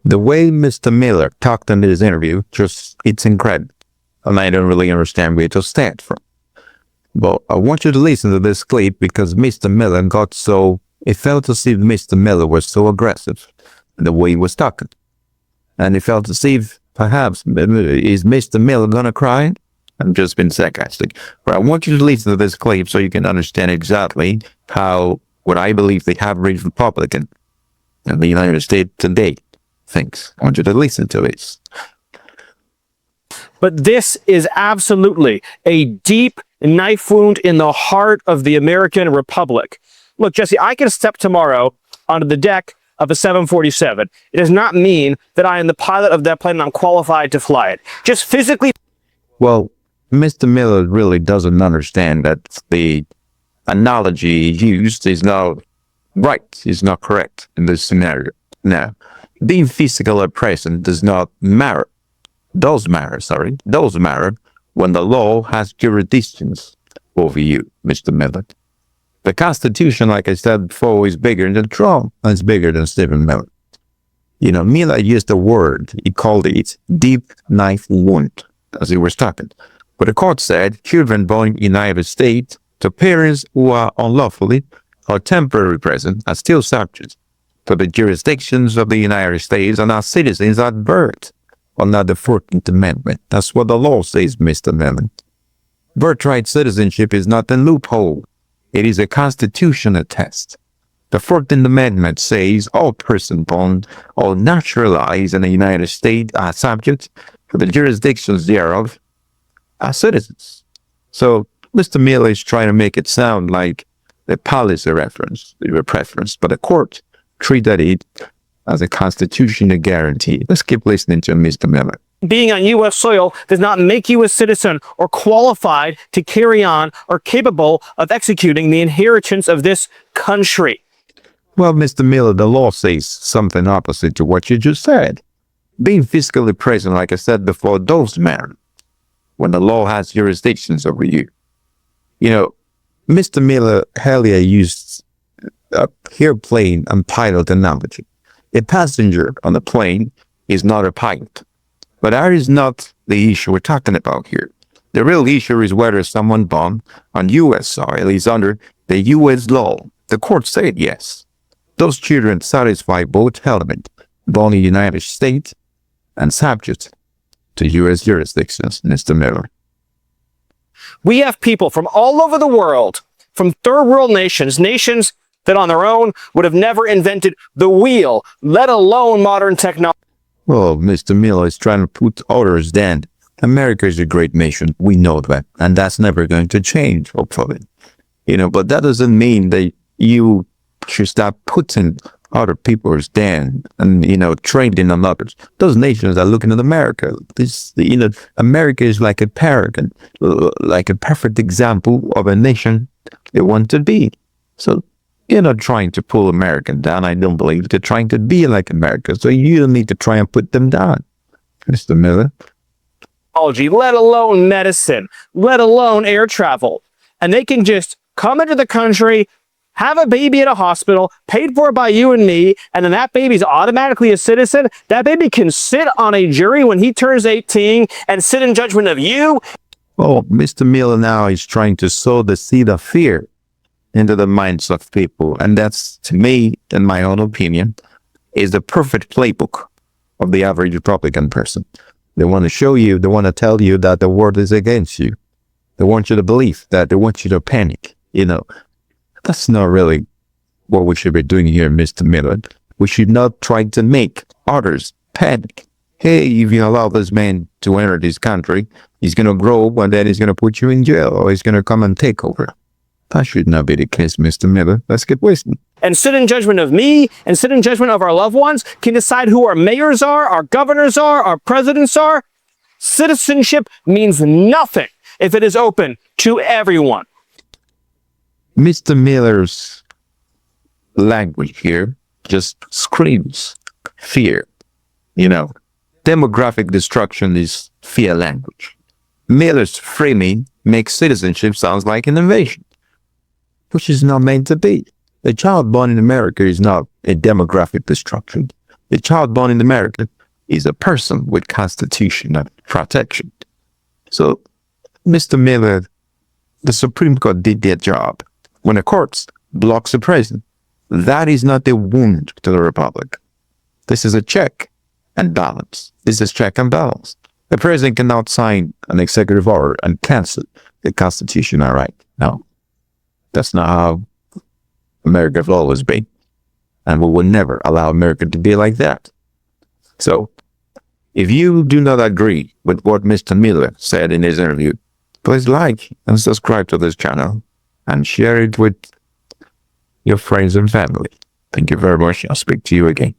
The way Mr. Miller talked in this interview, it's incredible. And I don't really understand where to stand from. But I want you to listen to this clip because Mr. Miller it felt as if Mr. Miller was so aggressive in the way he was talking. And it felt as if perhaps, is Mr. Miller gonna cry? I'm just being sarcastic. But I want you to listen to this clip so you can understand exactly what I believe the average Republican in the United States today thinks. I want you to listen to this. But this is absolutely a deep knife wound in the heart of the American Republic. Look, Jesse, I can step tomorrow onto the deck of a 747. It does not mean that I am the pilot of that plane and I'm qualified to fly it. Just physically. Well, Mr. Miller really doesn't understand that the analogy used is not right, is not correct in this scenario. Now, being physically present does not matter. Does matter when the law has jurisdictions over you, Mr. Miller. The Constitution, like I said before, is bigger than Trump and it's bigger than Stephen Miller. Miller used a word, he called it deep knife wound, as he was talking. But the court said children born in the United States to parents who are unlawfully or temporarily present are still subject to the jurisdictions of the United States and are citizens at birth under the 14th Amendment. That's what the law says, Mr. Miller. Birthright citizenship is not a loophole. It is a constitutional test. The 14th Amendment says all persons born or naturalized in the United States are subject to the jurisdictions thereof are citizens. So Mr. Miller is trying to make it sound like a policy preference, but the court treated it as a constitutional guarantee. Let's keep listening to Mr. Miller. Being on U.S. soil does not make you a citizen or qualified to carry on or capable of executing the inheritance of this country. Well, Mr. Miller, the law says something opposite to what you just said. Being physically present, like I said before, does matter when the law has jurisdictions over you. Mr. Miller earlier used a airplane and pilot analogy. A passenger on the plane is not a pilot. But that is not the issue we're talking about here. The real issue is whether someone born on U.S. soil is under the U.S. law. The court said yes. Those children satisfy both elements, born in the United States and subject to U.S. jurisdictions, Mr. Miller. We have people from all over the world, from third world nations that on their own would have never invented the wheel, let alone modern technology. Well, Mr. Miller is trying to put others down. America is a great nation. We know that. And that's never going to change, hopefully. But that doesn't mean that you should stop putting other people's down and, trading on others. Those nations are looking at America. America is like a paragon, like a perfect example of a nation they want to be. So, you're not trying to pull America down. I don't believe they're trying to be like America. So you don't need to try and put them down, Mr. Miller. Let alone medicine, let alone air travel. And they can just come into the country, have a baby at a hospital, paid for by you and me, and then that baby's automatically a citizen. That baby can sit on a jury when he turns 18 and sit in judgment of you. Well, Mr. Miller now is trying to sow the seed of fear into the minds of people. And that's, to me, in my own opinion, is the perfect playbook of the average Republican person. They want to tell you that the world is against you. They want you to believe that. They want you to panic. That's not really what we should be doing here, Mr. Miller. We should not try to make others panic. Hey, if you allow this man to enter this country, he's going to grow up and then he's going to put you in jail or he's going to come and take over. That should not be the case, Mr. Miller. Let's get listening. And sit in judgment of me and sit in judgment of our loved ones, can decide who our mayors are, our governors are, our presidents are. Citizenship means nothing if it is open to everyone. Mr. Miller's language here just screams fear. Demographic destruction is fear language. Miller's framing makes citizenship sounds like an invasion, which is not meant to be. A child born in America is not a demographic destruction. A child born in America is a person with constitutional protection. So, Mr. Miller, the Supreme Court did their job. When the courts blocks the president, that is not a wound to the republic. This is a check and balance. This is check and balance. The president cannot sign an executive order and cancel the constitutional right. No, that's not how America's always been. And we will never allow America to be like that. So, if you do not agree with what Mr. Miller said in his interview, please like and subscribe to this channel and share it with your friends and family. Thank you very much. I'll speak to you again.